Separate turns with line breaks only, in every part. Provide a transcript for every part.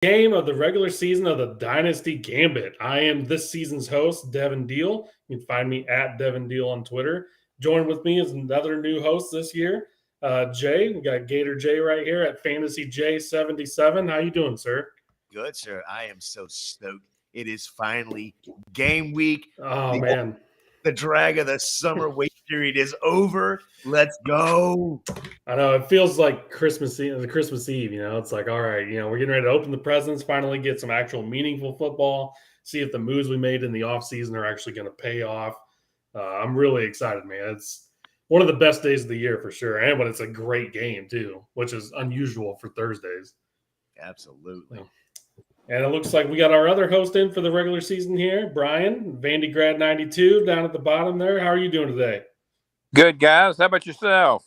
Game of the regular season of the Dynasty Gambit. I am this season's host, Devin Deal. You can find me at Devin Deal on Twitter. Joined with me is another new host this year, Jay. We got Gator Jay right here at Fantasy J77. How you doing, sir?
Good, sir. I am so stoked. It is finally game week.
Oh
The,
man,
the drag of the summer wait period is over. Let's go.
I know it feels like Christmas Eve. Christmas Eve, it's like all right, we're getting ready to open the presents, finally get some actual meaningful football. See if the moves we made in the offseason are actually going to pay off. I'm really excited, man. It's one of the best days of the year for sure, and but it's a great game too, which is unusual for Thursdays.
Absolutely.
And it looks like we got our other host in for the regular season here, Brian, Vandygrad 92, down at the bottom there. How are you doing today?
Good, guys. How about yourself?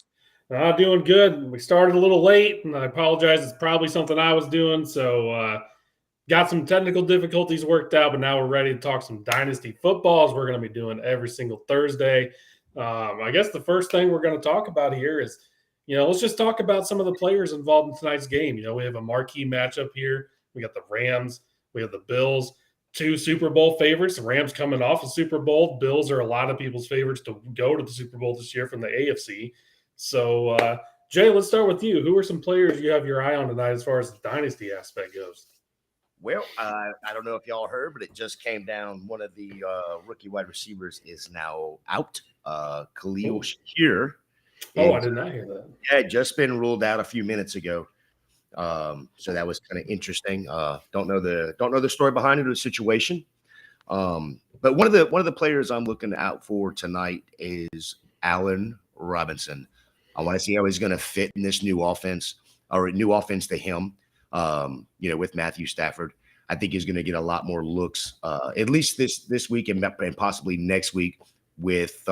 Doing good. We started a little late, and I apologize. It's probably something I was doing, so got some technical difficulties worked out, but now we're ready to talk some Dynasty footballs. We're going to be doing every single Thursday. I guess the first thing we're going to talk about here is, let's just talk about some of the players involved in tonight's game. We have a marquee matchup here. We got the Rams. We have the Bills, two Super Bowl favorites. The Rams coming off a Super Bowl. Bills are a lot of people's favorites to go to the Super Bowl this year from the AFC. So, Jay, let's start with you. Who are some players you have your eye on tonight as far as the dynasty aspect goes?
Well, I don't know if y'all heard, but it just came down. One of the rookie wide receivers is now out. Khalil Shakir.
Oh, I did not hear that.
Yeah, just been ruled out a few minutes ago. So that was kind of interesting. Don't know the story behind it or the situation. But one of the players I'm looking out for tonight is Allen Robinson. I want to see how he's going to fit in this new offense or a new offense to him. With Matthew Stafford, I think he's going to get a lot more looks, at least this week and possibly next week with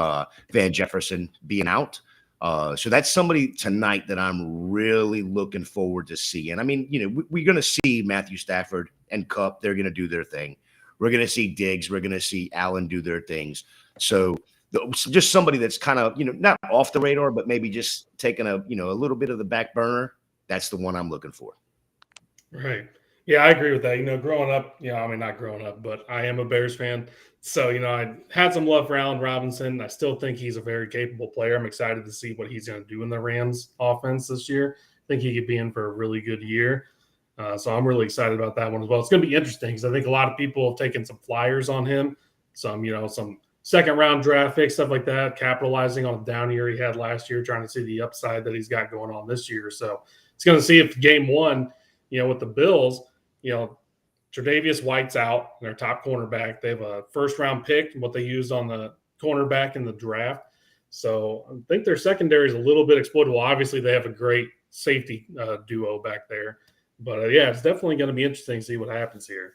Van Jefferson being out. So that's somebody tonight that I'm really looking forward to seeing. I mean, we're going to see Matthew Stafford and Kupp. They're going to do their thing. We're going to see Diggs. We're going to see Allen do their things. So just somebody that's kind of, not off the radar, but maybe just taking a little bit of the back burner. That's the one I'm looking for.
Right. Yeah, I agree with that. Growing up, not growing up, but I am a Bears fan. So, I had some love for Allen Robinson. I still think he's a very capable player. I'm excited to see what he's going to do in the Rams offense this year. I think he could be in for a really good year. So I'm really excited about that one as well. It's going to be interesting because I think a lot of people have taken some flyers on him, some second-round draft picks, stuff like that, capitalizing on a down year he had last year, trying to see the upside that he's got going on this year. So it's going to see if game one, with the Bills, Tre'Davious White's out, their top cornerback. They have a first-round pick, what they used on the cornerback in the draft. So I think their secondary is a little bit exploitable. Obviously, they have a great safety duo back there. But, it's definitely going to be interesting to see what happens here.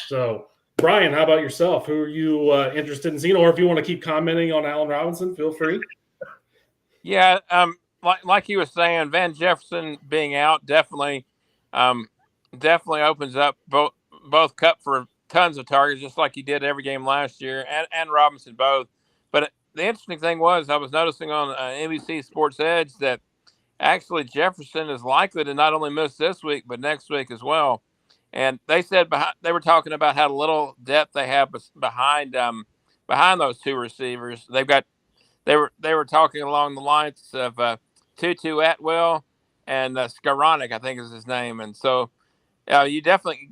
So, Brian, how about yourself? Who are you interested in seeing? Or if you want to keep commenting on Allen Robinson, feel free.
Yeah, like he was saying, Van Jefferson being out definitely opens up both Kupp for tons of targets, just like he did every game last year, and Robinson both. But the interesting thing was I was noticing on NBC Sports Edge that actually Jefferson is likely to not only miss this week but next week as well. And they said they were talking about how little depth they have behind those two receivers. They were talking along the lines of Tutu Atwell and Skoranek, I think is his name. And so you definitely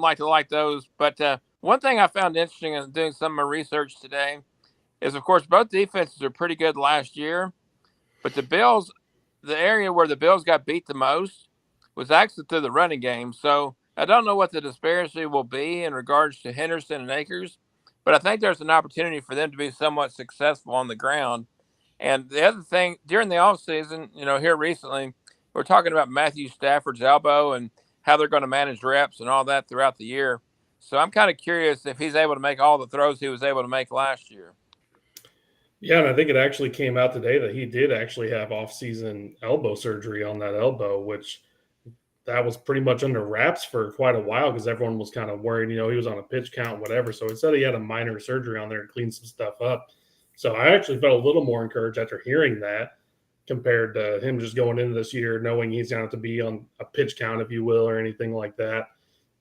like those. But one thing I found interesting in doing some of my research today is, of course, both defenses are pretty good last year. But the Bills, the area where the Bills got beat the most was actually through the running game. So I don't know what the disparity will be in regards to Henderson and Akers, but I think there's an opportunity for them to be somewhat successful on the ground. And the other thing, during the offseason, here recently, we're talking about Matthew Stafford's elbow and how they're going to manage reps and all that throughout the year. So I'm kind of curious if he's able to make all the throws he was able to make last year.
Yeah, and I think it actually came out today that he did actually have off-season elbow surgery on that elbow, which that was pretty much under wraps for quite a while because everyone was kind of worried, he was on a pitch count, whatever. So he said he had a minor surgery on there to clean some stuff up. So I actually felt a little more encouraged after hearing that compared to him just going into this year knowing he's going to have to be on a pitch count, if you will, or anything like that.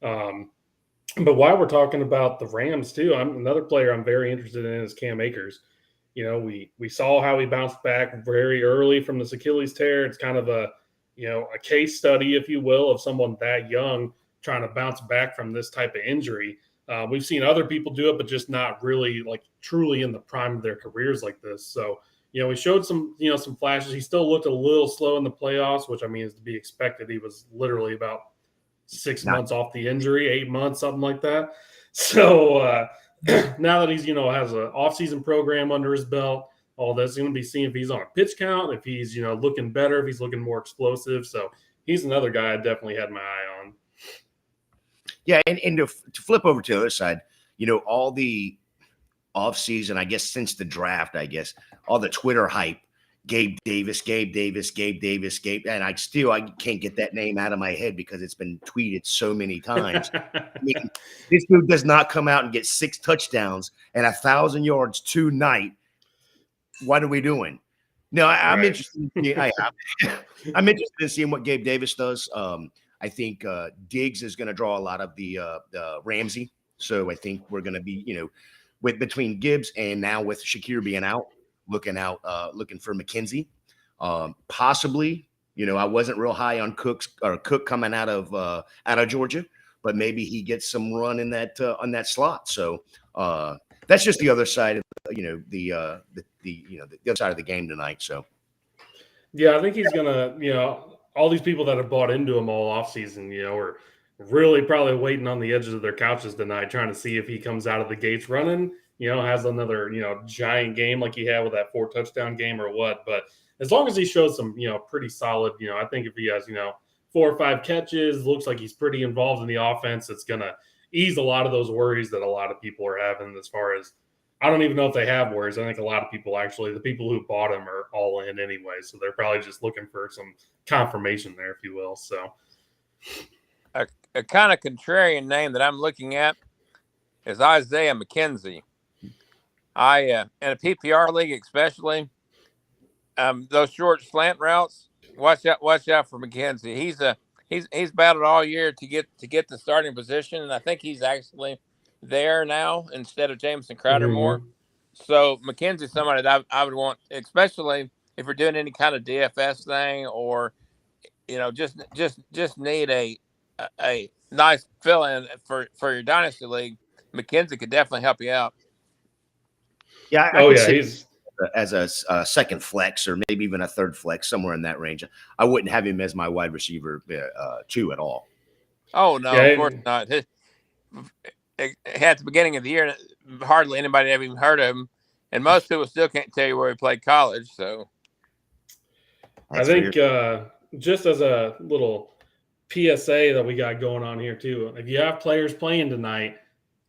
But while we're talking about the Rams too, another player I'm very interested in is Cam Akers. We saw how he bounced back very early from this Achilles tear. It's kind of a case study, if you will, of someone that young trying to bounce back from this type of injury. We've seen other people do it, but just not really like truly in the prime of their careers like this. So, he showed some flashes. He still looked a little slow in the playoffs, which I mean is to be expected. He was literally about 6 months off the injury, 8 months, something like that. So now that he's, has an offseason program under his belt, all this, going to be seeing if he's on a pitch count, if he's, looking better, if he's looking more explosive. So he's another guy I definitely had my eye on.
Yeah, and to flip over to the other side, all the offseason, I guess since the draft, all the Twitter hype, Gabe Davis, and I can't get that name out of my head because it's been tweeted so many times. I mean, this dude does not come out and get 6 touchdowns and 1,000 yards tonight. What are we doing? No, I'm interested. I'm interested in seeing what Gabe Davis does. I think Diggs is going to draw a lot of the Ramsey. So I think we're going to be, with between Gibbs and now with Shakir being out, looking for McKenzie. Possibly, I wasn't real high on Cook coming out of Georgia, but maybe he gets some run in that on that slot. So that's just the other side of the other side of the game tonight. So
yeah, I think he's gonna all these people that have bought into him all offseason, are really probably waiting on the edges of their couches tonight, trying to see if he comes out of the gates running, has another, giant game like he had with that 4 touchdown game or what. But as long as he shows some, pretty solid, I think if he has, 4 or 5 catches, looks like he's pretty involved in the offense, it's going to ease a lot of those worries that a lot of people are having as far as, I don't even know if they have worries. I think a lot of people actually, the people who bought him are all in anyway. So they're probably just looking for some confirmation there, if you will. So
a kind of contrarian name that I'm looking at is Isaiah McKenzie. In a PPR league, especially those short slant routes, watch out for McKenzie. He's battled all year to get the starting position, and I think he's actually there now instead of Jameson Crowder more. So McKenzie's somebody that I would want, especially if you're doing any kind of DFS thing or just need a nice fill in for your dynasty league. McKenzie could definitely help you out.
Yeah, he's as a second flex or maybe even a third flex, somewhere in that range. I wouldn't have him as my wide receiver 2 at all.
Oh no, of course not. At the beginning of the year, hardly anybody ever even heard of him, and most people still can't tell you where he played college. So,
I think just as a little PSA that we got going on here too, if you have players playing tonight,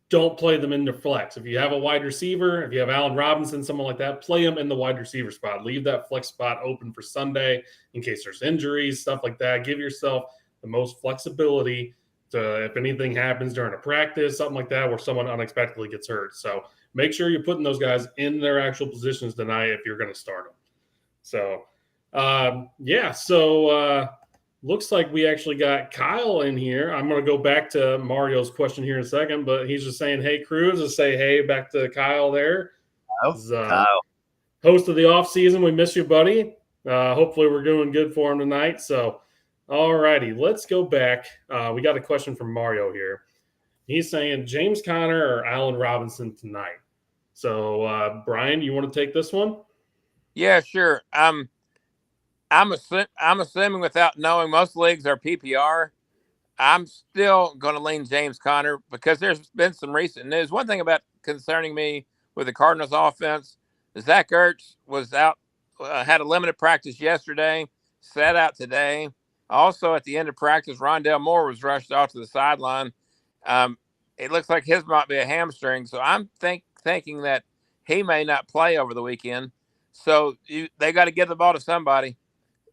don't play them in their flex. If you have a wide receiver, if you have Allen Robinson, someone like that, play them in the wide receiver spot. Leave that flex spot open for Sunday in case there's injuries, stuff like that. Give yourself the most flexibility to, if anything happens during a practice, something like that, where someone unexpectedly gets hurt. So make sure you're putting those guys in their actual positions tonight if you're going to start them. So, looks like we actually got Kyle in here. I'm going to go back to Mario's question here in a second, but he's just saying, hey, Cruz, just say hey back to Kyle there.
Kyle.
Host of the off season. We miss you, buddy. Hopefully we're doing good for him tonight. So, all righty, let's go back. We got a question from Mario here. He's saying James Conner or Allen Robinson tonight. So, Brian, you want to take this one?
Yeah, sure. I'm assuming without knowing, most leagues are PPR. I'm still going to lean James Conner because there's been some recent news. One thing about concerning me with the Cardinals offense, Zach Ertz was out, had a limited practice yesterday, sat out today. Also, at the end of practice, Rondale Moore was rushed off to the sideline. It looks like his might be a hamstring, so I'm thinking that he may not play over the weekend. So they got to give the ball to somebody.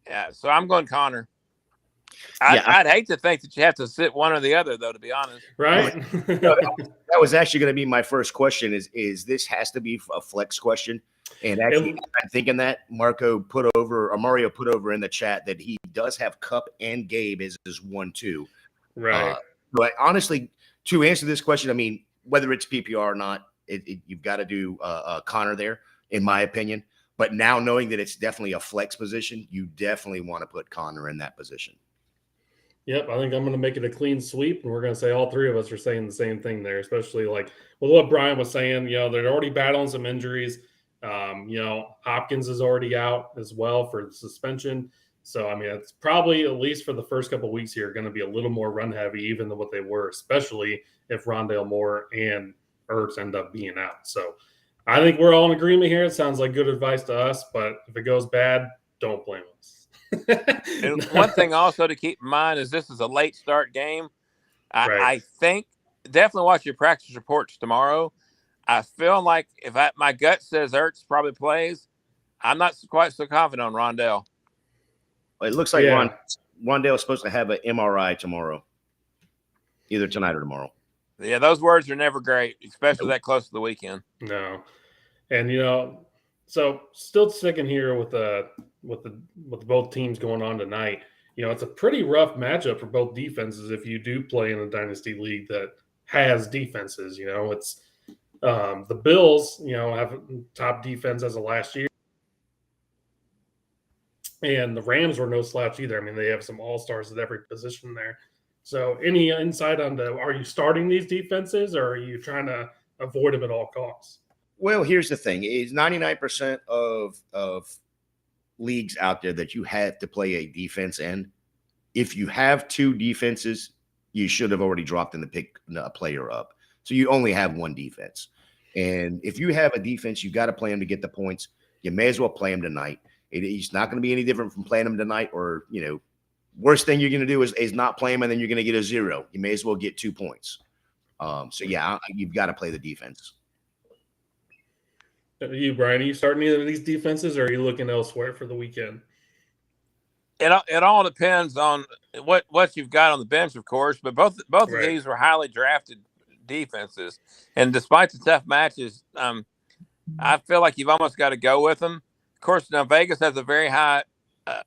Yeah, so I'm going Conner. I'd hate to think that you have to sit one or the other, though, to be honest.
Right?
That was actually going to be my first question is this has to be a flex question. And actually, I'm thinking that Mario put over in the chat that he does have Cup and Gabe as his 1-2.
Right.
But honestly, to answer this question, I mean, whether it's PPR or not, you've got to do Connor there, in my opinion. But now knowing that it's definitely a flex position, you definitely want to put Connor in that position.
Yep, I think I'm going to make it a clean sweep, and we're going to say all three of us are saying the same thing there, especially like with what Brian was saying. They're already battling some injuries. Hopkins is already out as well for the suspension. So, I mean, it's probably, at least for the first couple of weeks here, going to be a little more run heavy even than what they were, especially if Rondale Moore and Ertz end up being out. So I think we're all in agreement here. It sounds like good advice to us, but if it goes bad, don't blame us.
And one thing also to keep in mind is this is a late start game.
Right.
I think definitely watch your practice reports tomorrow. I feel like my gut says Ertz probably plays, I'm not quite so confident on Rondale.
It looks like Rondale is supposed to have an MRI tomorrow, either tonight or tomorrow.
Yeah, those words are never great, especially that close to the weekend.
No, and so still sticking here with both teams going on tonight. It's a pretty rough matchup for both defenses if you do play in a dynasty league that has defenses. It's the Bills, have top defense as of last year. And the Rams were no slouch either. I mean, they have some all-stars at every position there. So any insight on are you starting these defenses or are you trying to avoid them at all costs?
Well, here's the thing. Is 99% of leagues out there that you have to play a defense in. If you have two defenses, you should have already dropped in to pick a player up. So you only have one defense. And if you have a defense, you got to play him to get the points. You may as well play him tonight. It's not going to be any different from playing him tonight, or, worst thing you're going to do is not play him and then you're going to get a 0. You may as well get 2 points. You've got to play the defense.
You, Brian, are you starting either of these defenses or are you looking elsewhere for the weekend?
It all depends on what you've got on the bench, of course, but both
Right.
of these were highly drafted defenses. And despite the tough matches, I feel like you've almost got to go with them. Of course, now Vegas has a very high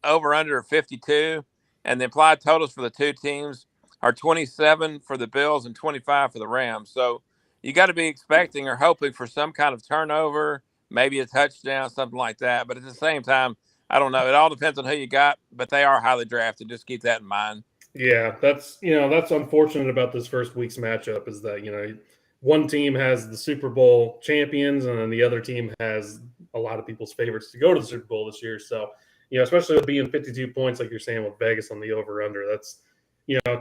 over-under of 52, and the implied totals for the two teams are 27 for the Bills and 25 for the Rams. So you got to be expecting or hoping for some kind of turnover, maybe a touchdown, something like that. But at the same time, I don't know. It all depends on who you got, but they are highly drafted. Just keep that in mind.
Yeah, that's unfortunate about this first week's matchup is that, one team has the Super Bowl champions and then the other team has a lot of people's favorites to go to the Super Bowl this year. So, especially with being 52 points, like you're saying with Vegas on the over-under, that's,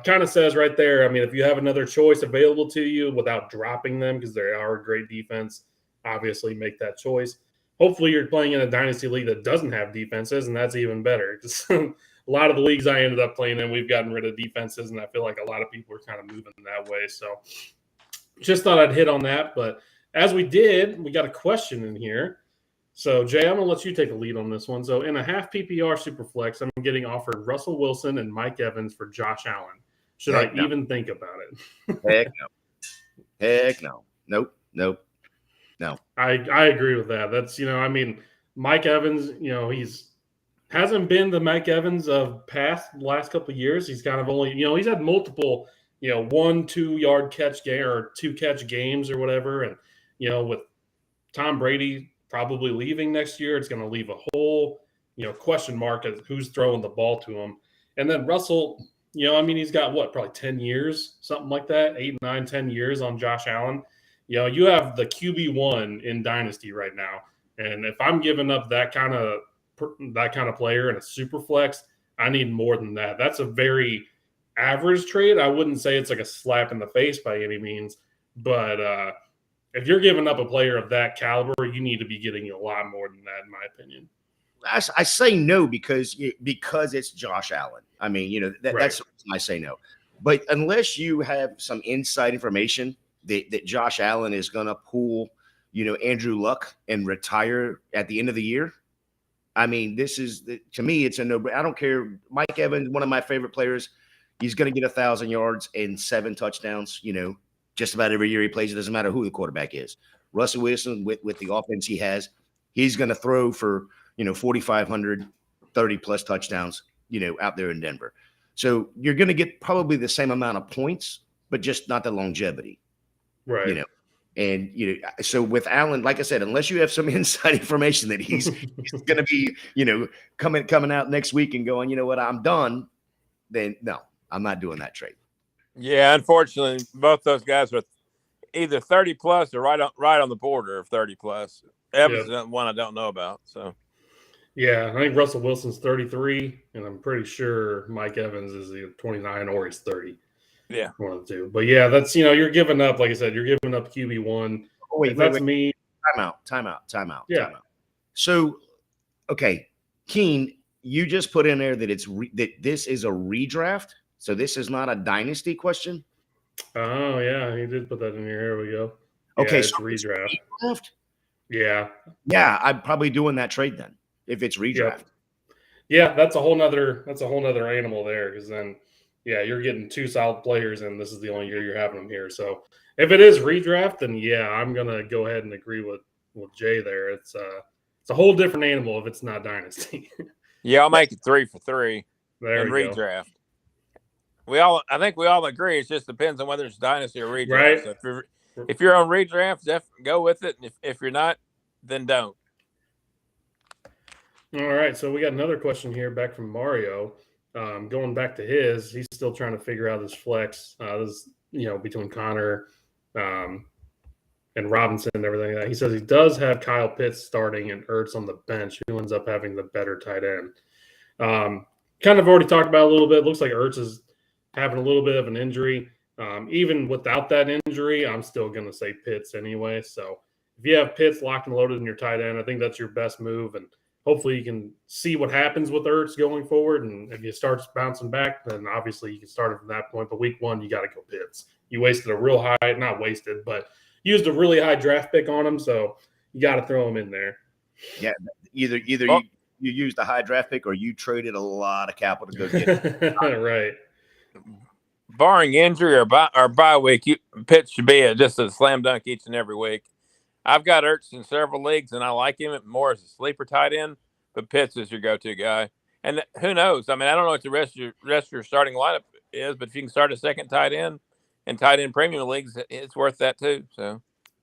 kind of says right there, I mean, if you have another choice available to you without dropping them because they are a great defense, obviously make that choice. Hopefully you're playing in a dynasty league that doesn't have defenses, and that's even better. A lot of the leagues I ended up playing in, we've gotten rid of defenses, and I feel like a lot of people are kind of moving that way. So just thought I'd hit on that. But as we did, we got a question in here. So, Jay, I'm going to let you take the lead on this one. So, in a half PPR Superflex, I'm getting offered Russell Wilson and Mike Evans for Josh Allen. Should I even think about it?
Heck no. Heck no. Nope. No.
I agree with that. That's, Mike Evans, he's hasn't been the Mike Evans of last couple of years. He's kind of only, he's had multiple, 1-2 yard catch game or 2 catch games or whatever. And, with Tom Brady probably leaving next year, it's going to leave a whole, question mark as who's throwing the ball to him. And then Russell, he's got probably 10 years, something like that, 8, 9, 10 years on Josh Allen. You have the QB1 in Dynasty right now. And if I'm giving up that kind of player in a super flex, I need more than that. That's a very average trade. I wouldn't say it's like a slap in the face by any means, but if you're giving up a player of that caliber, you need to be getting a lot more than that, in my opinion.
I say no because it's Josh Allen. I mean, that's the reason I say no. But unless you have some inside information that Josh Allen is going to pull, Andrew Luck and retire at the end of the year, I mean, to me, it's a no. I don't care. Mike Evans, one of my favorite players, he's going to get 1,000 yards and 7 touchdowns, just about every year he plays. It doesn't matter who the quarterback is. Russell Wilson, with the offense he has, he's going to throw for, 4,500, 30-plus touchdowns, out there in Denver. So you're going to get probably the same amount of points, but just not the longevity.
Right.
You know, and so with Allen, like I said, unless you have some inside information that he's going to be, coming out next week and going, you know what, I'm done, then no, I'm not doing that trade.
Yeah, unfortunately, both those guys are either 30 plus or right on the border of 30 plus. Evans is one I don't know about. So,
yeah, I think Russell Wilson's 33, and I'm pretty sure Mike Evans is either 29 or he's 30.
Yeah,
one of the two. But yeah, that's you're giving up. Like I said, you're giving up QB1.
Oh, wait,
me.
Time out.
Yeah.
So, okay, Keen, you just put in there that that this is a redraft. So this is not a dynasty question.
Oh yeah, he did put that in here. Here we go.
Okay,
it's
so
redraft.
Redraft?
Yeah.
Yeah, I'm probably doing that trade then if it's redraft.
Yep. Yeah, that's a whole nother animal there, because then you're getting two solid players, and this is the only year you're having them here. So if it is redraft, then I'm gonna go ahead and agree with Jay there. It's a whole different animal if it's not dynasty.
Yeah, I'll make it 3 for 3
there
in
we
redraft. Go. I think we all agree. It just depends on whether it's dynasty or redraft.
Right.
So if you're on redraft, go with it. And if you're not, then don't.
All right, so we got another question here back from Mario. Going back to he's still trying to figure out his flex. This between Connor and Robinson and everything. He says he does have Kyle Pitts starting and Ertz on the bench, who ends up having the better tight end. Kind of already talked about a little bit. Looks like Ertz is having a little bit of an injury. Even without that injury, I'm still going to say Pitts anyway. So if you have Pitts locked and loaded in your tight end, I think that's your best move. And hopefully you can see what happens with Ertz going forward. And if you start bouncing back, then obviously you can start it from that point. But week 1, you got to go Pitts. You wasted a real high, not wasted, but used a really high draft pick on him. So you got to throw him in there.
Yeah, either you used a high draft pick or you traded a lot of capital to go get it.
Right.
Barring injury or bye week, Pitts should be just a slam dunk each and every week. I've got Ertz in several leagues, and I like him more as a sleeper tight end, but Pitts is your go-to guy. And who knows? I mean, I don't know what the rest of your starting lineup is, but if you can start a second tight end in tight end premium leagues, it's worth that too. So,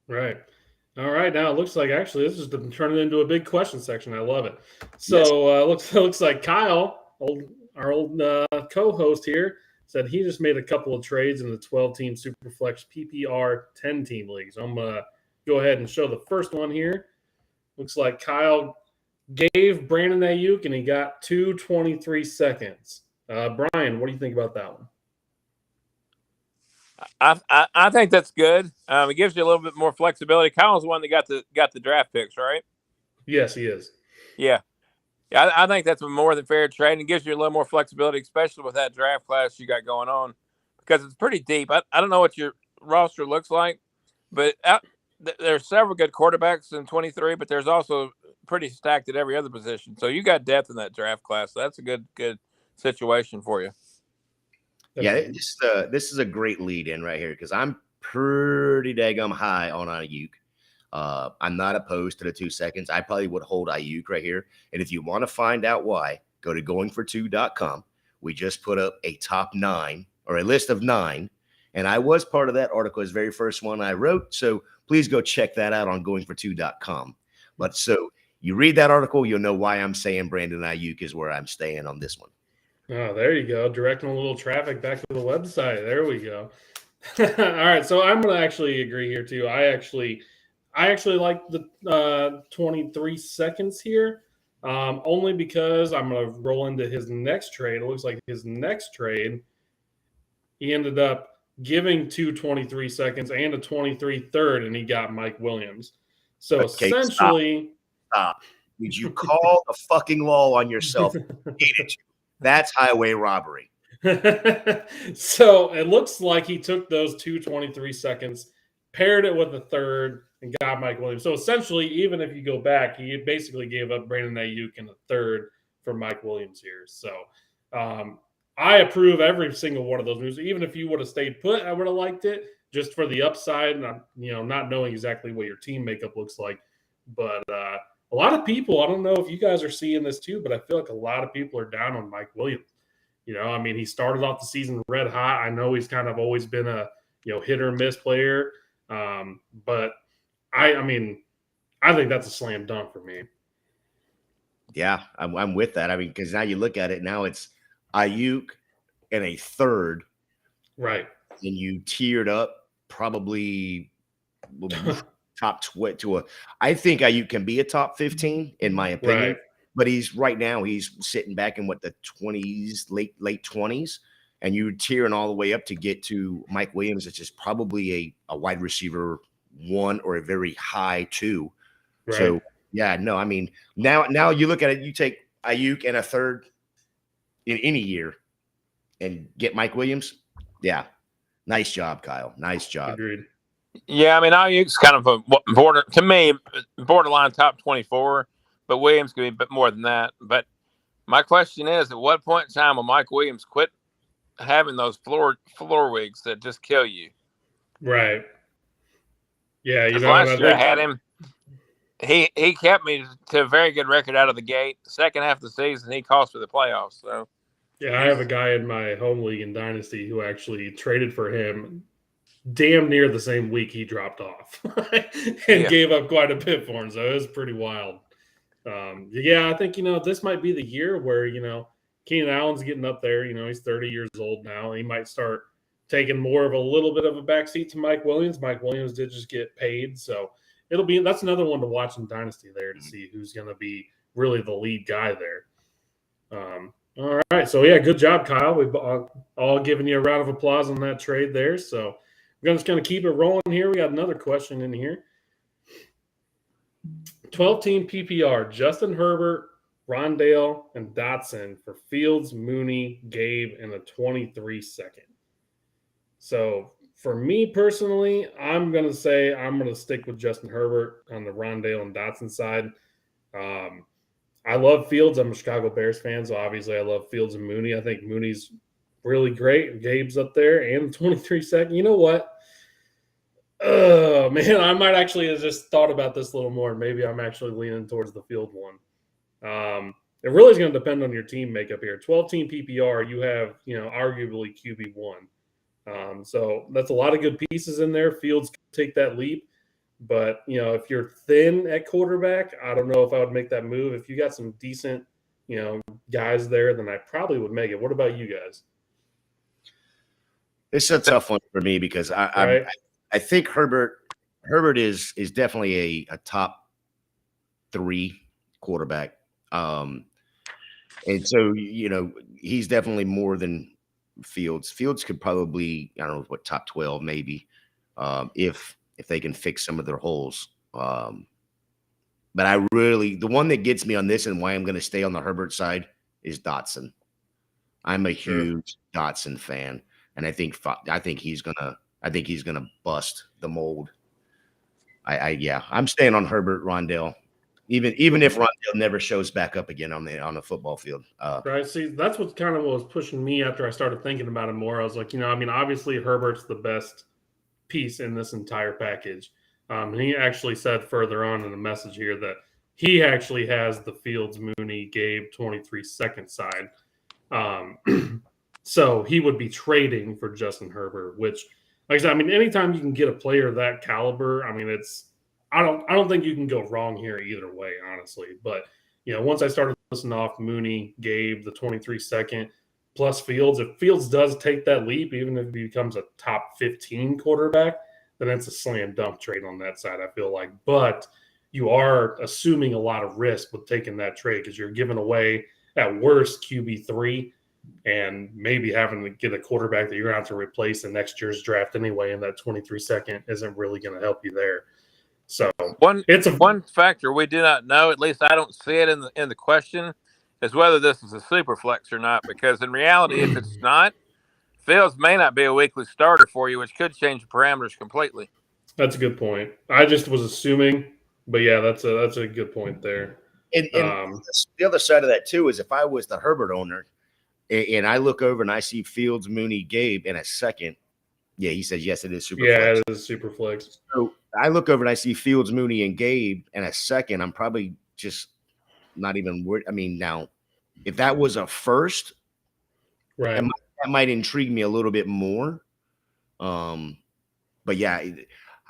right. All right. Now it looks like actually this is turning into a big question section. I love it. So looks like Kyle, our old co-host here, said he just made a couple of trades in the 12-team Superflex PPR 10-team leagues. I'm gonna go ahead and show the first one here. Looks like Kyle gave Brandon Ayuk and he got 2:23 seconds. Brian, what do you think about that one?
I think that's good. It gives you a little bit more flexibility. Kyle's the one that got the draft picks, right?
Yes, he is.
Yeah. I think that's a more than fair trade, and it gives you a little more flexibility, especially with that draft class you got going on, because it's pretty deep. I don't know what your roster looks like, but there's several good quarterbacks in 23, but there's also pretty stacked at every other position. So you got depth in that draft class. So that's a good situation for you.
Yeah, this is a great lead in right here because I'm pretty daggum high on Ayuk. I'm not opposed to the 2 seconds. I probably would hold Ayuk right here. And if you want to find out why, go to goingfor2.com. We just put up a top 9 or a list of 9. And I was part of that article, his very first one I wrote. So please go check that out on goingfor2.com. But so you read that article, you'll know why I'm saying Brandon Ayuk is where I'm staying on this one.
Oh, there you go. Directing a little traffic back to the website. There we go. All right. So I'm going to actually agree here too. I actually like the 23 seconds here, only because I'm going to roll into his next trade. It looks like his next trade, he ended up giving 2:23 seconds and a 23 third, and he got Mike Williams. So essentially,
stop. Did you call the fucking law on yourself? That's highway robbery.
So it looks like he took those 2:23 seconds, paired it with a third, and got Mike Williams. So essentially, even if you go back, he basically gave up Brandon Ayuk and a third for Mike Williams here. So I approve every single one of those moves. Even if you would have stayed put, I would have liked it just for the upside and not knowing exactly what your team makeup looks like. But a lot of people, I don't know if you guys are seeing this too, but I feel like a lot of people are down on Mike Williams. He started off the season red hot. I know he's kind of always been a hit or miss player. But I mean, I think that's a slam dunk for me.
Yeah, I'm with that. I mean, because now you look at it, now it's Ayuk and a third,
Right.
and you tiered up probably top 20 to a. I think Ayuk can be a top 15 in my opinion,
Right.
but he's right now he's sitting back in what the 20s, late 20s, and you're tearing all the way up to get to Mike Williams, which is probably a wide receiver 1 or a very high 2.
Right.
So yeah, no, I mean now you look at it, you take Ayuk and a third in any year and get Mike Williams. Yeah. Nice job, Kyle. Nice job.
Agreed.
Yeah, I mean, Ayuk's kind of a borderline top 24, but Williams could be a bit more than that. But my question is, at what point in time will Mike Williams quit having those floor weeks that just kill you?
Right. Yeah,
last year I had him. He kept me to a very good record out of the gate. The second half of the season, he cost me the playoffs. So
yeah, I have a guy in my home league in Dynasty who actually traded for him damn near the same week he dropped off and gave up quite a bit for him. So it was pretty wild. Yeah, I think, this might be the year where, Keenan Allen's getting up there. He's 30 years old now. He might start taking more of a little bit of a backseat to Mike Williams. Mike Williams did just get paid. So that's another one to watch in Dynasty there to see who's going to be really the lead guy there. All right. So, yeah, good job, Kyle. We've all given you a round of applause on that trade there. So, we're just going to keep it rolling here. We got another question in here. 12-team PPR, Justin Herbert, Rondale, and Dotson for Fields, Mooney, Gabe, and a 23 second. So, for me personally, I'm going to say I'm going to stick with Justin Herbert on the Rondale and Dotson side. I love Fields. I'm a Chicago Bears fan, so obviously I love Fields and Mooney. I think Mooney's really great. Gabe's up there and 23 second. You know what? Oh, man, I might actually have just thought about this a little more. Maybe I'm actually leaning towards the Field one. It really is going to depend on your team makeup here. 12-team PPR, you have, arguably QB1. So that's a lot of good pieces in there. Fields can take that leap. But, if you're thin at quarterback, I don't know if I would make that move. If you got some decent, guys there, then I probably would make it. What about you guys?
It's a tough one for me because I think Herbert is definitely a top 3 quarterback. And so, he's definitely more than Fields. Fields could probably, I don't know, top 12 maybe, if they can fix some of their holes. But the one that gets me on this and why I'm going to stay on the Herbert side is Dotson. I'm a huge Dotson fan, and I think he's gonna bust the mold. I'm staying on Herbert, Rondale, even if Rondale never shows back up again on the football field.
Right. See, that's what kind of was pushing me after I started thinking about it more. I was like, obviously Herbert's the best piece in this entire package. And he actually said further on in the message here that he actually has the Fields, Mooney, Gabe 23 second side. So he would be trading for Justin Herbert, which, like I said, anytime you can get a player that caliber, I don't think you can go wrong here either way, honestly. But, once I started listening off Mooney, Gabe, the 23 second, plus Fields, if Fields does take that leap, even if he becomes a top 15 quarterback, then it's a slam dunk trade on that side, I feel like. But you are assuming a lot of risk with taking that trade because you're giving away, at worst, QB3 and maybe having to get a quarterback that you're going to have to replace in next year's draft anyway, and that 23 second isn't really going to help you there. So
one factor we do not know, at least I don't see it in the question, is whether this is a super flex or not. Because in reality, if it's not, Fields may not be a weekly starter for you, which could change the parameters completely.
That's a good point. I just was assuming, but yeah, that's a good point there.
And the other side of that too is if I was the Herbert owner and I look over and I see Fields, Mooney, Gabe in a second, yeah, he says yes, it is super flex.
Yeah, it is super flex.
So I look over and I see Fields, Mooney, and Gabe in a second. I'm probably just not even worried. Now, if that was a first,
right,
that might intrigue me a little bit more. but yeah,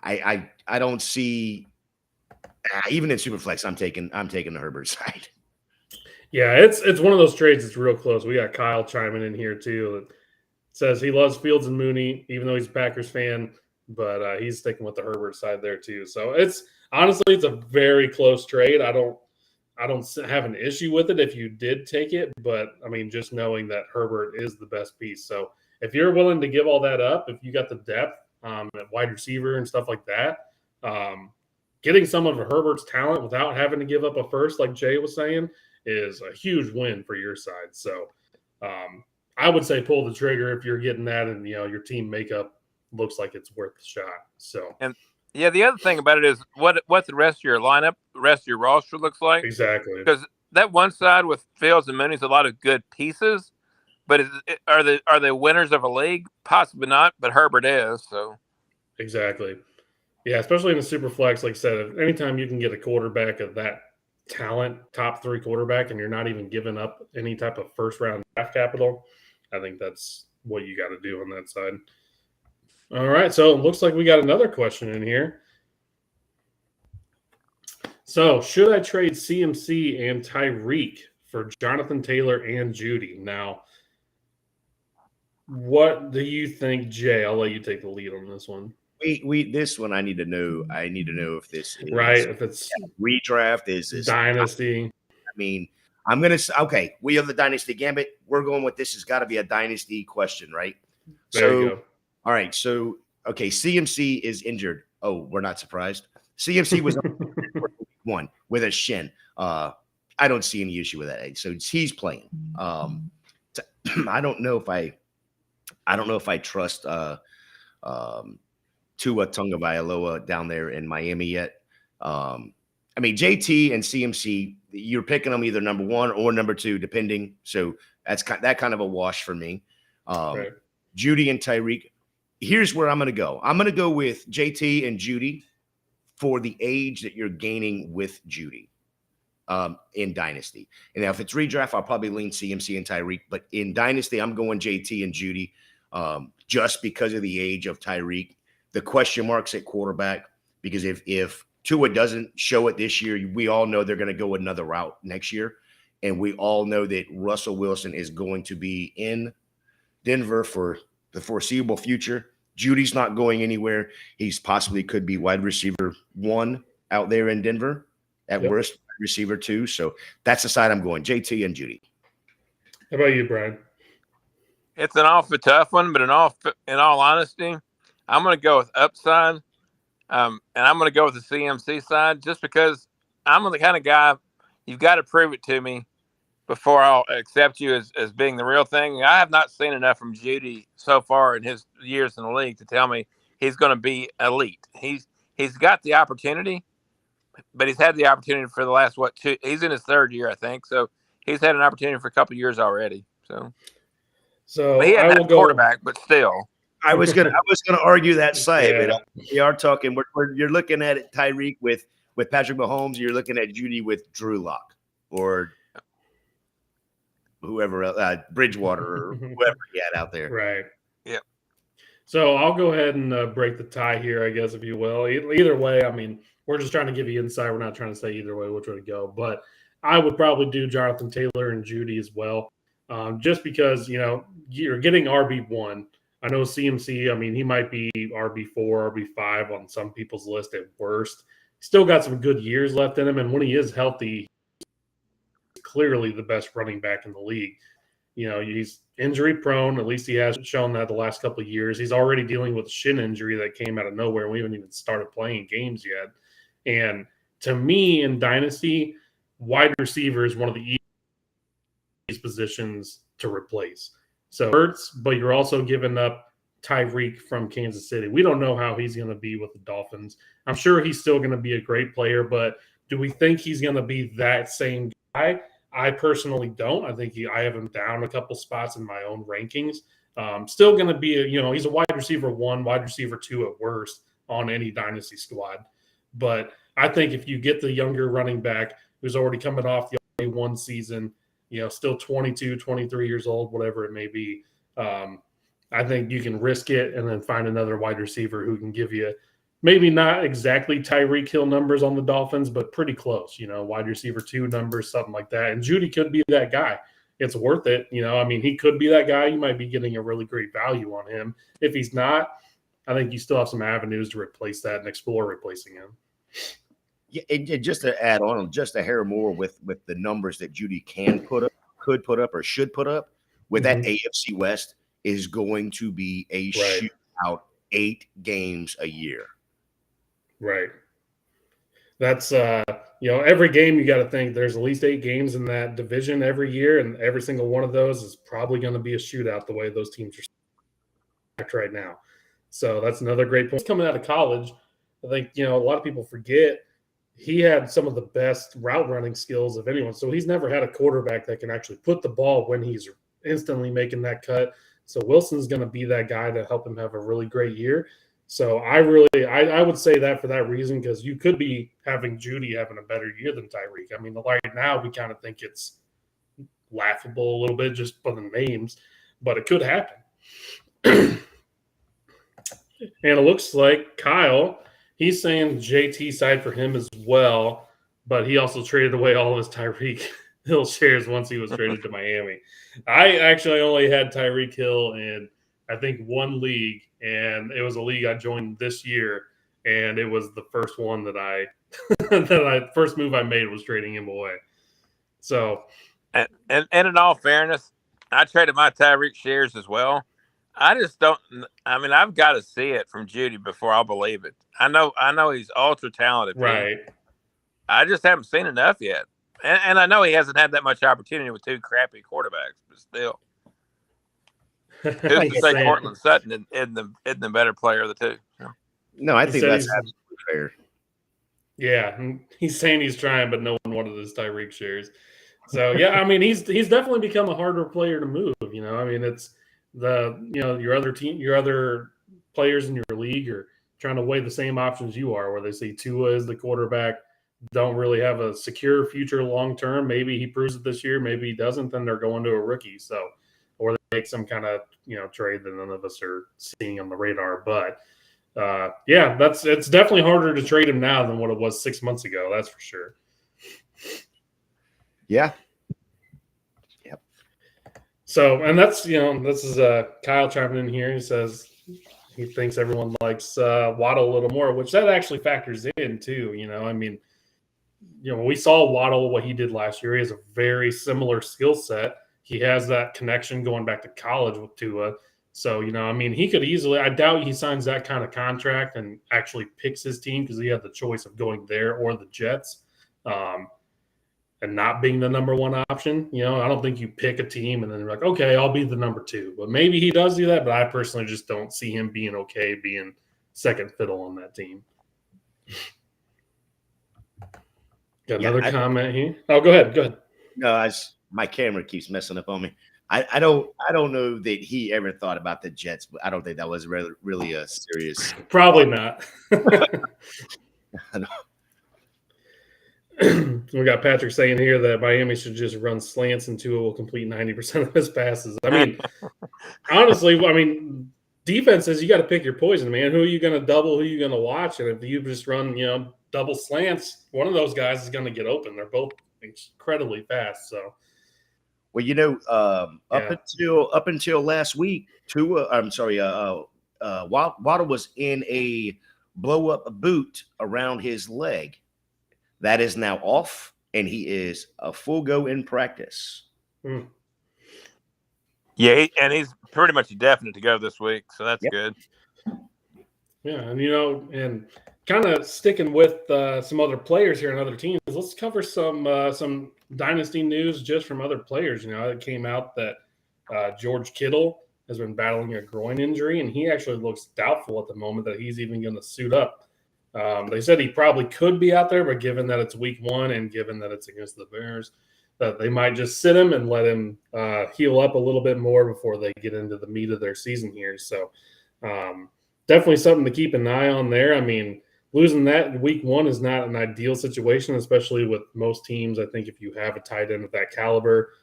I don't see even in Superflex. I'm taking the Herbert side.
Yeah, it's one of those trades that's real close. We got Kyle chiming in here too. That says he loves Fields and Mooney, even though he's a Packers fan, but he's sticking with the Herbert side there too. So it's honestly it's a very close trade. I don't have an issue with it if you did take it, but I mean just knowing that Herbert is the best piece. So if you're willing to give all that up, if you got the depth at wide receiver and stuff like that, getting some of Herbert's talent without having to give up a first, like Jay was saying, is a huge win for your side. So I would say pull the trigger if you're getting that, and your team makeup looks like it's worth the shot. So
And yeah, the other thing about it is what the rest of your lineup, the rest of your roster looks like.
exactly,
Because that one side with Fields and Mooney's a lot of good pieces, but are they winners of a league? Possibly not, but Herbert is. So
exactly, yeah. Especially in the super flex, like I said, anytime you can get a quarterback of that talent, top 3 quarterback, and you're not even giving up any type of first round draft capital, I think that's what you got to do on that side. All right, so it looks like we got another question in here. So, should I trade CMC and Tyreek for Jonathan Taylor and Judy? Now, what do you think, Jay? I'll let you take the lead on this one.
We this one I need to know. I need to know if this is
Right, if it's
redraft, is this
Dynasty.
I mean, I'm gonna okay. We have the Dynasty Gambit. We're going with this. Has got to be a Dynasty question, right?
There you go.
All right. So okay, CMC is injured. Oh, we're not surprised. CMC was one with a shin. I don't see any issue with that. So he's playing. I don't know if I trust Tua Tagovailoa down there in Miami yet. I mean, JT and CMC, you're picking them either number 1 or number 2, depending. So that's that kind of a wash for me.
Right.
Judy and Tyreek. Here's where I'm going to go. I'm going to go with JT and Judy for the age that you're gaining with Judy in Dynasty. And now if it's redraft, I'll probably lean CMC and Tyreek. But in Dynasty, I'm going JT and Judy just because of the age of Tyreek. The question marks at quarterback, because if Tua doesn't show it this year, we all know they're going to go another route next year. And we all know that Russell Wilson is going to be in Denver for the foreseeable future. Judy's not going anywhere. He's possibly could be wide receiver 1 out there in Denver, at worst receiver 2. So that's the side I'm going, JT and Judy.
How about you, Brian?
it's an awful tough one, but in all honesty, I'm going to go with upside, and I'm going to go with the CMC side just because I'm the kind of guy you've got to prove it to me before I'll accept you as being the real thing. I have not seen enough from Judy so far in his years in the league to tell me he's going to be elite. He's got the opportunity, but he's had the opportunity for the last, 2? He's in his 3rd year, I think. So he's had an opportunity for a couple of years already. So but he hadn't had a quarterback, but still.
I was gonna argue that side, but we are talking. You're looking at it, Tyreek with Patrick Mahomes. You're looking at Judy with Drew Lock or whoever else, Bridgewater or whoever he had out there.
Right.
Yep.
So I'll go ahead and break the tie here, I guess, if you will. Either way, I mean, we're just trying to give you insight. We're not trying to say either way which way to go. But I would probably do Jonathan Taylor and Judy as well, just because, you're getting RB1. I know CMC, I mean, he might be RB4, RB5 on some people's list at worst. Still got some good years left in him, and when he is healthy, he's clearly the best running back in the league. He's injury prone. At least he has shown that the last couple of years. He's already dealing with a shin injury that came out of nowhere. We haven't even started playing games yet. And to me, in Dynasty, wide receiver is one of the easiest positions to replace. So it hurts, but you're also giving up Tyreek from Kansas City. We don't know how he's going to be with the Dolphins. I'm sure he's still going to be a great player, but do we think he's going to be that same guy? I personally don't. I think I have him down a couple spots in my own rankings. Still going to be, he's a wide receiver 1, wide receiver 2 at worst on any Dynasty squad. But I think if you get the younger running back who's already coming off the one season, still 22, 23 years old, whatever it may be, I think you can risk it and then find another wide receiver who can give you maybe not exactly Tyreek Hill numbers on the Dolphins, but pretty close, wide receiver 2 numbers, something like that. And Judy could be that guy. It's worth it. I mean, he could be that guy. You might be getting a really great value on him. If he's not, I think you still have some avenues to replace that and explore replacing him.
Yeah, and just to add on just a hair more with the numbers that Judy could put up, or should put up with that AFC West is going to be a shootout, 8 games a year.
Right. That's every game you got to think there's at least 8 games in that division every year, and every single one of those is probably going to be a shootout the way those teams are stacked right now. So that's another great point. Coming out of college, I think a lot of people forget he had some of the best route running skills of anyone. So he's never had a quarterback that can actually put the ball when he's instantly making that cut. So Wilson's going to be that guy to help him have a really great year. So I would say that for that reason, because you could be having Judy having a better year than Tyreek. I mean, right now we kind of think it's laughable a little bit just by the names, but it could happen. And it looks like Kyle, he's saying JT side for him as well, but he also traded away all of his Tyreek Hill shares once he was traded to Miami. I actually only had Tyreek Hill in, I think, one league, and it was a league I joined this year, and it was the first one that first move I made was trading him away. So,
and in all fairness, I traded my Tyreek shares as well. I just don't. I mean, I've got to see it from Judy before I'll believe it. I know he's ultra talented,
right?
I just haven't seen enough yet, and I know he hasn't had that much opportunity with 2 crappy quarterbacks, but still. Who's to say Cortland Sutton isn't the better player of the 2?
No, I think that's absolutely fair.
Yeah, he's saying he's trying, but no one wanted his Tyreek shares. So yeah, I mean, he's definitely become a harder player to move. I mean, it's your other players in your league are trying to weigh the same options you are, where they see Tua as the quarterback, don't really have a secure future long term. Maybe he proves it this year, maybe he doesn't. Then they're going to a rookie. So. Or they make some kind of trade that none of us are seeing on the radar. But it's definitely harder to trade him now than what it was 6 months ago. That's for sure.
Yeah. Yep.
So, and that's this is Kyle chiming in here. He says he thinks everyone likes Waddle a little more, which that actually factors in too. I mean, we saw Waddle what he did last year. He has a very similar skill set. He has that connection going back to college with Tua. So, I mean, he could easily – I doubt he signs that kind of contract and actually picks his team because he had the choice of going there or the Jets and not being the number 1 option. I don't think you pick a team and then you're like, okay, I'll be the number 2. But maybe he does do that, but I personally just don't see him being okay being second fiddle on that team. Got another comment here. Oh, go ahead.
No, my camera keeps messing up on me. I don't know that he ever thought about the Jets, but I don't think that was really a serious.
Probably not. We got Patrick saying here that Miami should just run slants and Tua will complete 90% of his passes. I mean, honestly, defenses, you got to pick your poison, man. Who are you going to double? Who are you going to watch? And if you just run, double slants, one of those guys is going to get open. They're both incredibly fast. So.
Well, up until last week, Waddle was in a blow up boot around his leg. That is now off, and he is a full go in practice.
Yeah, and he's pretty much definite to go this week, so that's good.
Yeah, and and kind of sticking with some other players here and other teams, let's cover some Dynasty news just from other players. It came out that George Kittle has been battling a groin injury, and he actually looks doubtful at the moment that he's even going to suit up. They said he probably could be out there, but given that it's week 1 and given that it's against the Bears, that they might just sit him and let him heal up a little bit more before they get into the meat of their season here. So definitely something to keep an eye on there. I mean, losing that week 1 is not an ideal situation, especially with most teams. I think if you have a tight end of that caliber,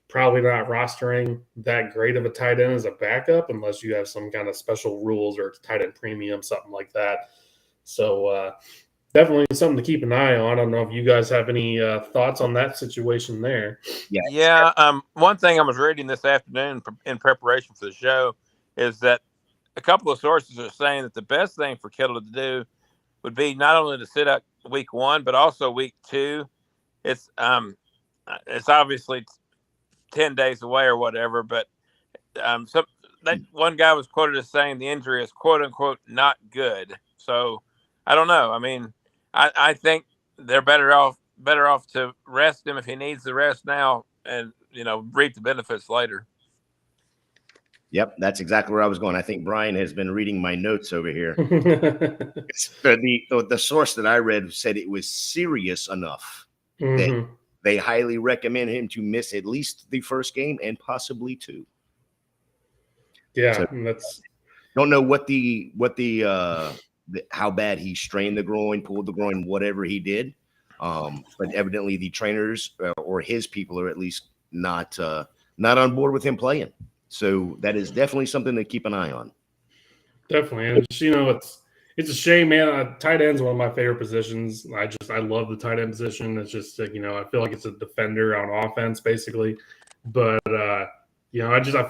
probably not rostering that great of a tight end as a backup unless you have some kind of special rules or tight end premium, something like that. So definitely something to keep an eye on. I don't know if you guys have any thoughts on that situation there.
Yeah.
Yeah. One thing I was reading this afternoon in preparation for the show is that a couple of sources are saying that the best thing for Kittle to do would be not only to sit out week 1, but also week 2. It's obviously 10 days away or whatever, but so that one guy was quoted as saying the injury is quote unquote not good. So I don't know. I mean, I think they're better off to rest him if he needs the rest now and reap the benefits later.
Yep, that's exactly where I was going. I think Brian has been reading my notes over here. The source that I read said it was serious enough that they highly recommend him to miss at least the first game and possibly 2.
Yeah,
so, don't know what the how bad he strained the groin, pulled the groin, whatever he did. But evidently the trainers or his people are at least not on board with him playing. So that is definitely something to keep an eye on.
Definitely. And it's a shame, man. Tight end's one of my favorite positions. I love the tight end position. It's just I feel like it's a defender on offense basically. But I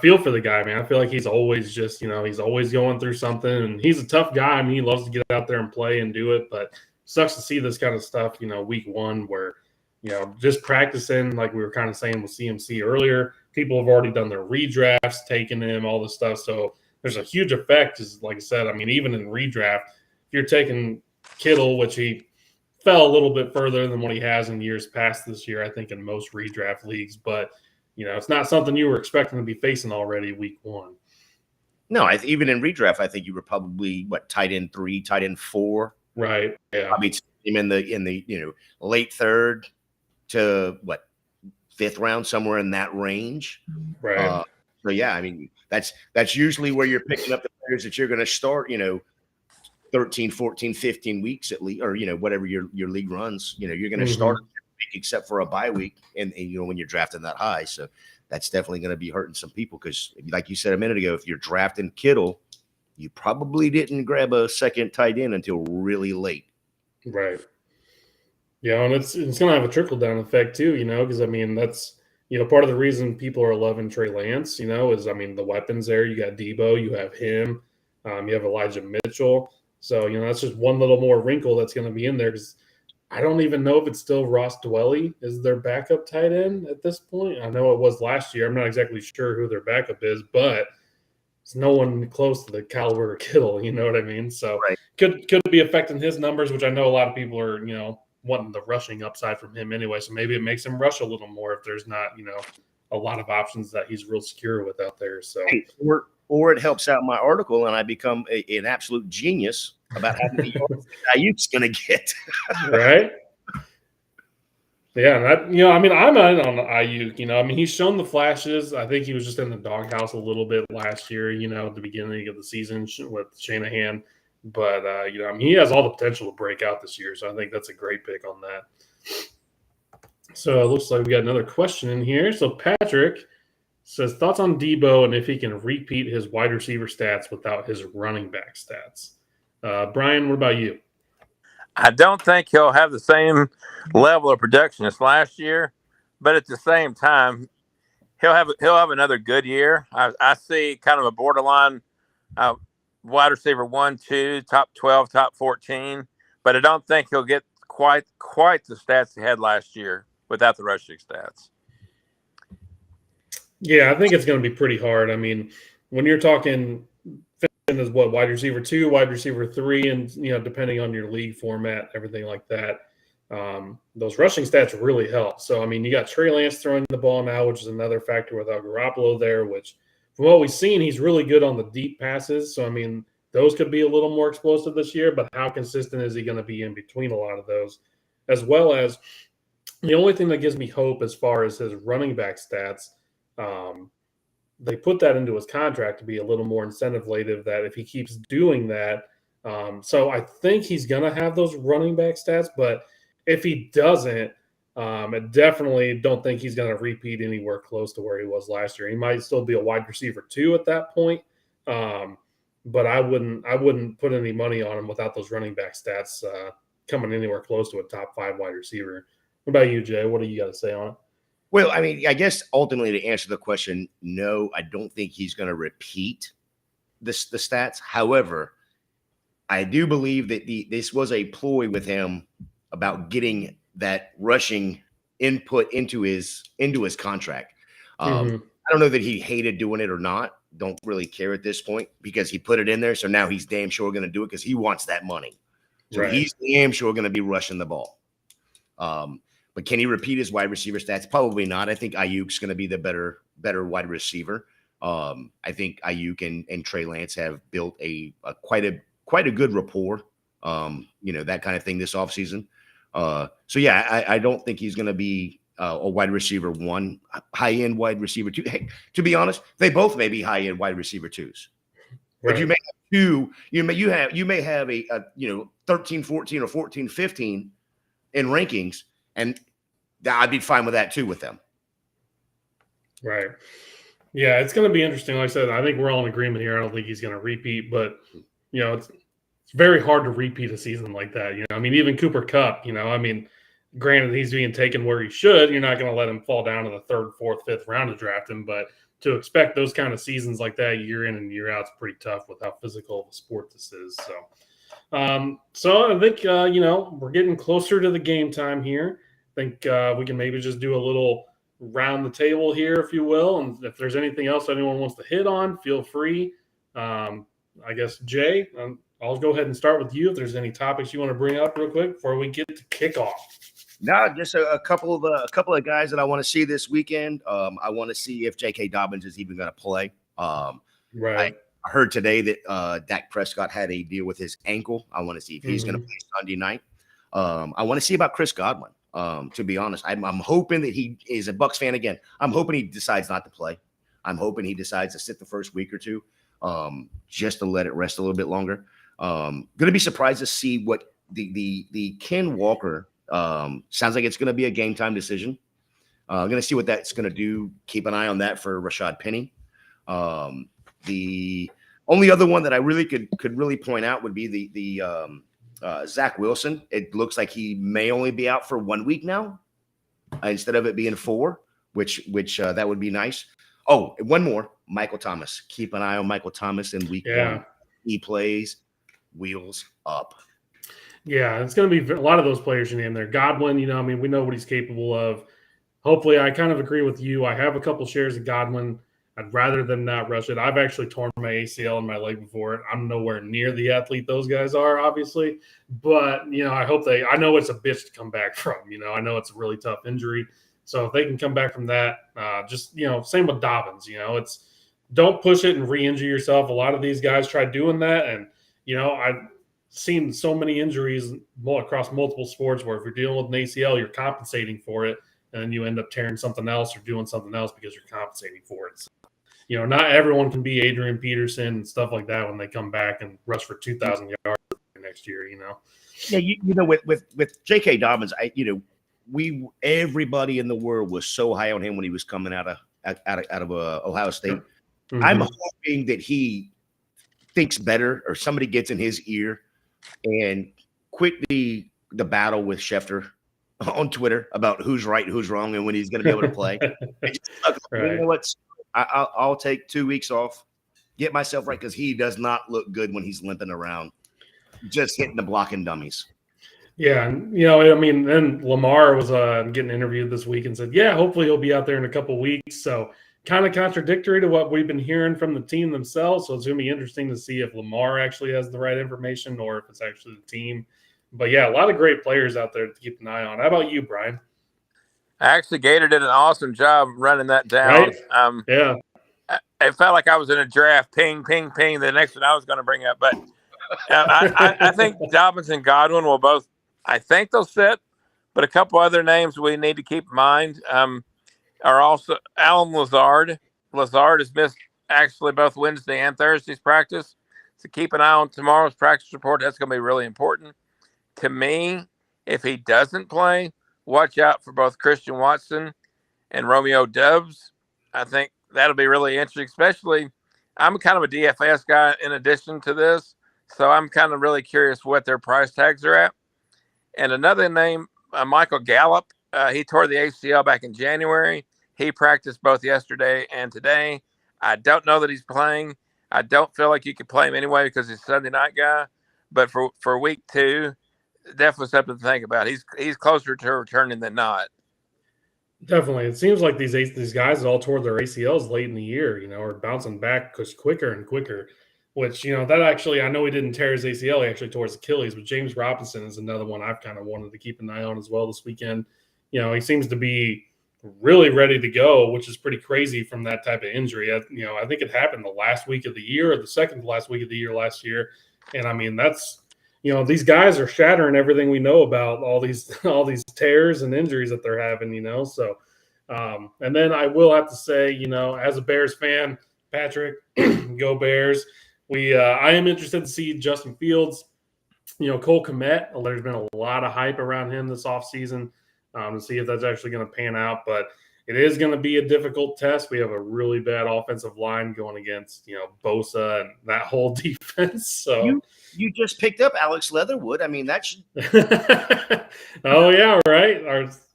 feel for the guy, man. I feel like he's always he's always going through something, and he's a tough guy. I mean, he loves to get out there and play and do it, but sucks to see this kind of stuff, week 1 where, just practicing, like we were kind of saying with CMC earlier, people have already done their redrafts, taken him, all this stuff. So there's a huge effect, is like I said. I mean, even in redraft, if you're taking Kittle, which he fell a little bit further than what he has in years past this year, I think in most redraft leagues, but it's not something you were expecting to be facing already week 1.
No, even in redraft, I think you were probably tight end 3, tight end 4.
Right. Yeah.
I mean, him in the late 3rd to 5th round, somewhere in that range.
Right.
So yeah, I mean, that's usually where you're picking up the players that you're going to start, 13, 14, 15 weeks at least, or whatever your league runs. You're going to start except for a bye week, and when you're drafting that high. So that's definitely going to be hurting some people because, like you said a minute ago, if you're drafting Kittle, you probably didn't grab a second tight end until really late.
Right. Yeah, and it's going to have a trickle-down effect too, because, I mean, that's, part of the reason people are loving Trey Lance, is, I mean, the weapons there. You got Debo, you have him, you have Elijah Mitchell. So, that's just one little more wrinkle that's going to be in there because I don't even know if it's still Ross Dwelly is their backup tight end at this point. I know it was last year. I'm not exactly sure who their backup is, but it's no one close to the caliber of Kittle, you know what I mean? So
right.
could be affecting his numbers, which I know a lot of people are, wanting the rushing upside from him anyway. So maybe it makes him rush a little more if there's not, a lot of options that he's real secure with out there. So
or it helps out my article and I become an absolute genius about how many yards Ayuk's going to get.
Right. Yeah, I mean, I'm in on Ayuk. I mean, he's shown the flashes. I think he was just in the doghouse a little bit last year, at the beginning of the season with Shanahan. But, I mean, he has all the potential to break out this year. So I think that's a great pick on that. So it looks like we got another question in here. So Patrick says, thoughts on Debo and if he can repeat his wide receiver stats without his running back stats. Brian, what about you?
I don't think he'll have the same level of production as last year, but at the same time, he'll have another good year. I see kind of a borderline wide receiver 1, 2, top 12, top 14, but I don't think he'll get quite the stats he had last year without the rushing stats.
Yeah, I think it's going to be pretty hard. I mean, when you're talking as wide receiver 2, wide receiver 3, and depending on your league format, everything like that, those rushing stats really help. So I mean, you got Trey Lance throwing the ball now, which is another factor without Garoppolo there. Which, from what we've seen, he's really good on the deep passes. So I mean, those could be a little more explosive this year. But how consistent is he going to be in between a lot of those? As well as the only thing that gives me hope as far as his running back stats. They put that into his contract to be a little more incentive-lated that if he keeps doing that. So I think he's going to have those running back stats, but if he doesn't, I definitely don't think he's going to repeat anywhere close to where he was last year. He might still be a wide receiver 2 at that point, but I wouldn't put any money on him without those running back stats coming anywhere close to a top 5 wide receiver. What about you, Jay? What do you got to say on it?
Well, I mean, I guess ultimately to answer the question, no, I don't think he's going to repeat the stats. However, I do believe that this was a ploy with him about getting that rushing input into his contract. I don't know that he hated doing it or not. Don't really care at this point because he put it in there. So now he's damn sure going to do it because he wants that money. So he's damn sure going to be rushing the ball. But can he repeat his wide receiver stats? Probably not. I think Ayuk's going to be the better wide receiver. I think Ayuk and Trey Lance have built quite a good rapport. That kind of thing this offseason. So yeah, I don't think he's going to be a wide receiver 1, high-end wide receiver 2. Hey, to be honest, they both may be high-end wide receiver 2s. But you may have 2. You may have a 13, 14, or 14, 15 in rankings, and I'd be fine with that too with them.
Right. Yeah, it's going to be interesting. Like I said, I think we're all in agreement here. I don't think he's going to repeat, but it's very hard to repeat a season like that. I mean, even Cooper Kupp, granted he's being taken where he should. You're not going to let him fall down to the 3rd, 4th, 5th round to draft him, but to expect those kind of seasons like that year in and year out is pretty tough with how physical of a sport this is. So I think, we're getting closer to the game time here. I think we can maybe just do a little round the table here, if you will. And if there's anything else anyone wants to hit on, feel free. I guess, Jay, I'll go ahead and start with you if there's any topics you want to bring up real quick before we get to kickoff.
No, just a couple of guys that I want to see this weekend. I want to see if J.K. Dobbins is even going to play.
Right.
I heard today that Dak Prescott had a deal with his ankle. I want to see if he's going to play Sunday night. I want to see about Chris Godwin. To be honest, I'm hoping that he is a Bucs fan again. I'm hoping he decides not to play. I'm hoping he decides to sit the first week or two, just to let it rest a little bit longer. Going to be surprised to see what the Ken Walker sounds like. It's going to be a game time decision. Going to see what that's going to do. Keep an eye on that for Rashad Penny. The only other one that I really could really point out would be the Zach Wilson. It looks like he may only be out for 1 week now instead of it being 4, which that would be nice. Oh, one more, Michael Thomas. Keep an eye on Michael Thomas in week 1. He plays wheels up.
Yeah, it's going to be a lot of those players you name there. Godwin, we know what he's capable of. Hopefully, I kind of agree with you. I have a couple shares of Godwin. I'd rather than not rush it. I've actually torn my ACL in my leg before. I'm nowhere near the athlete those guys are, obviously. But, I know it's a bitch to come back from. I know it's a really tough injury. So if they can come back from that, same with Dobbins. It's don't push it and re-injure yourself. A lot of these guys try doing that. And, I've seen so many injuries across multiple sports where if you're dealing with an ACL, you're compensating for it. And then you end up tearing something else or doing something else because you're compensating for it. So, not everyone can be Adrian Peterson and stuff like that when they come back and rush for 2,000 yards next year.
Yeah, with J.K. Dobbins, everybody in the world was so high on him when he was coming out of Ohio State. I'm hoping that he thinks better or somebody gets in his ear and quit the battle with Schefter on Twitter about who's right, who's wrong, and when he's going to be able to play.
Right.
You know what? I'll take 2 weeks off, get myself right, because he does not look good when he's limping around, just hitting the blocking dummies.
Yeah, and then Lamar was getting interviewed this week and said, yeah, hopefully he'll be out there in a couple weeks. So kind of contradictory to what we've been hearing from the team themselves. So it's going to be interesting to see if Lamar actually has the right information or if it's actually the team. But yeah, a lot of great players out there to keep an eye on. How about you, Brian?
Actually, Gator did an awesome job running that down.
Right? Yeah.
It felt like I was in a draft. Ping, ping, ping. The next one I was going to bring up. But I think Dobbins and Godwin will both, I think they'll sit. But a couple other names we need to keep in mind are also Alan Lazard. Lazard has missed actually both Wednesday and Thursday's practice. So keep an eye on tomorrow's practice report. That's going to be really important. To me, if he doesn't play, watch out for both Christian Watson and Romeo Doubs. I think that'll be really interesting, especially I'm kind of a DFS guy in addition to this. So I'm kind of really curious what their price tags are at. And another name, Michael Gallup. He tore the ACL back in January. He practiced both yesterday and today. I don't know that he's playing. I don't feel like you could play him anyway because he's a Sunday night guy. But for week 2, definitely something to think about. He's closer to returning than not.
Definitely. It seems like these guys all tore their ACLs late in the year, are bouncing back quicker and quicker, which, that actually, I know he didn't tear his ACL. He actually tore his Achilles, but James Robinson is another one I've kind of wanted to keep an eye on as well this weekend. He seems to be really ready to go, which is pretty crazy from that type of injury. I think it happened the last week of the year or the second to last week of the year last year. And I mean, that's, these guys are shattering everything we know about all these tears and injuries that they're having, So, and then I will have to say, as a Bears fan, Patrick, go Bears. I am interested to see Justin Fields, Cole Kmet. There's been a lot of hype around him this offseason to see if that's actually going to pan out. But it is going to be a difficult test. We have a really bad offensive line going against, Bosa and that whole defense. So
you just picked up Alex Leatherwood. I mean, that should.
Oh yeah, right.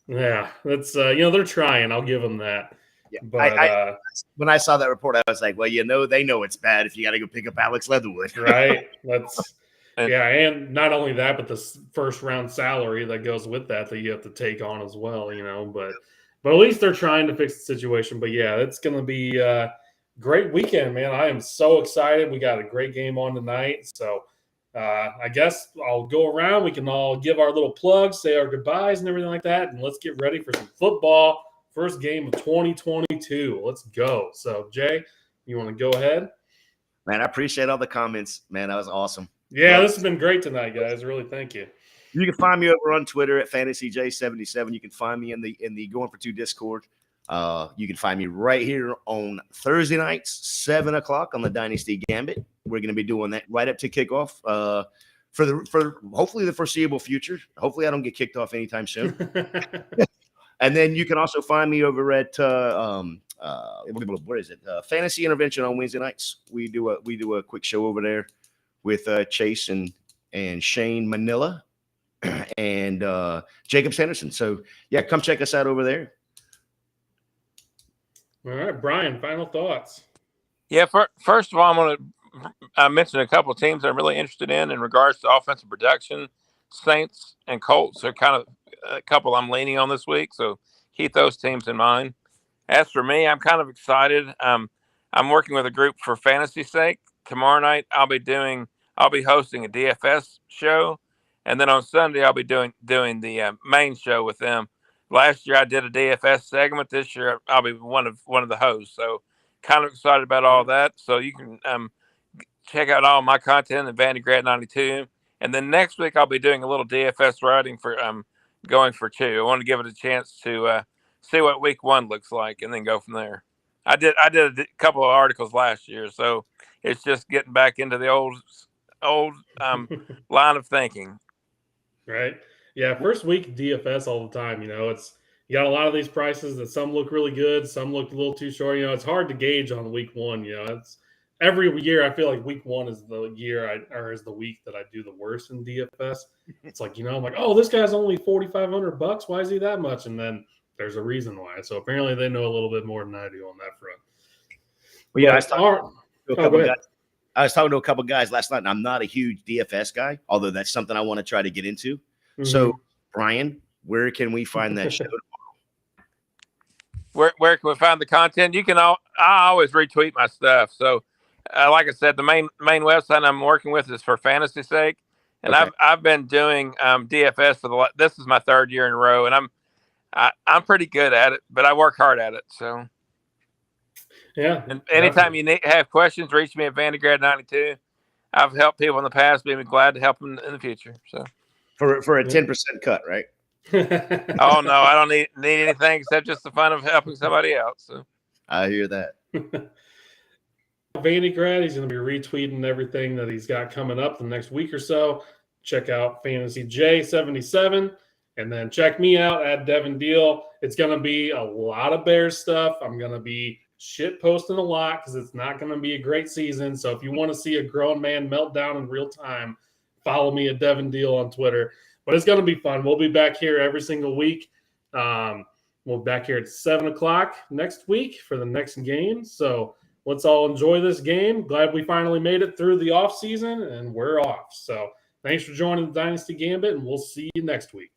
That's they're trying. I'll give them that.
Yeah.
But
when I saw that report, I was like, well, they know it's bad if you got to go pick up Alex Leatherwood.
Right. And not only that, but the first round salary that goes with that you have to take on as well, But at least they're trying to fix the situation. But yeah, it's going to be a great weekend, man. I am so excited. We got a great game on tonight. So I guess I'll go around. We can all give our little plugs, say our goodbyes and everything like that. And let's get ready for some football. First game of 2022. Let's go. So, Jay, you want to go ahead?
Man, I appreciate all the comments. Man, that was awesome.
Yeah, this has been great tonight, guys. Really, thank you.
You can find me over on Twitter at FantasyJ77. You can find me in the Going for Two Discord. You can find me right here on Thursday nights, 7 o'clock on the Dynasty Gambit. We're going to be doing that right up to kickoff for hopefully the foreseeable future. Hopefully, I don't get kicked off anytime soon. And then you can also find me over at what is it? Fantasy Intervention on Wednesday nights. We do a quick show over there with Chase and Shane Manila and Jacob Sanderson. So yeah, come check us out over there.
All right, Brian, final thoughts.
Yeah, first of all, I'm going to mention a couple of teams I'm really interested in regards to offensive production. Saints and Colts are kind of a couple I'm leaning on this week, so keep those teams in mind. As for me, I'm kind of excited. I'm working with a group for fantasy's sake. Tomorrow night, I'll be hosting a DFS show, and then on Sunday, I'll be doing the main show with them. Last year, I did a DFS segment. This year, I'll be one of the hosts. So, kind of excited about all that. So you can check out all my content at Vandegrad 92. And then next week, I'll be doing a little DFS writing for Going for Two. I want to give it a chance to see what week 1 looks like, and then go from there. I did a couple of articles last year, so it's just getting back into the old line of thinking.
Right. Yeah. First week DFS all the time. You got a lot of these prices that some look really good, some look a little too short. It's hard to gauge on week 1. It's every year I feel like week 1 is the is the week that I do the worst in DFS. It's like, I'm like, oh, this guy's only $4,500. Why is he that much? And then there's a reason why. So apparently they know a little bit more than I do on that front.
Well, yeah, I was talking to a couple guys last night, and I'm not a huge DFS guy, although that's something I want to try to get into. Mm-hmm. So, Brian, where can we find that show tomorrow?
Where can we find the content? I always retweet my stuff. So, like I said, the main website I'm working with is for fantasy's sake, and okay. I've been doing DFS this is my 3rd year in a row, and I'm pretty good at it, but I work hard at it. So,
yeah.
And anytime you have questions, reach me at Vandegrad 92. I've helped people in the past. Be glad to help them in the future. So,
for a 10% cut, right?
Oh no, I don't need anything except just the fun of helping somebody else. So.
I hear that.
Vandegrad, he's going to be retweeting everything that he's got coming up the next week or so. Check out Fantasy J77. And then check me out at Devin Deal. It's going to be a lot of Bears stuff. I'm going to be shit posting a lot because it's not going to be a great season. So if you want to see a grown man meltdown in real time, follow me at Devin Deal on Twitter. But it's going to be fun. We'll be back here every single week. We'll be back here at 7 o'clock next week for the next game. So let's all enjoy this game. Glad we finally made it through the off season, and we're off. So thanks for joining the Dynasty Gambit, and we'll see you next week.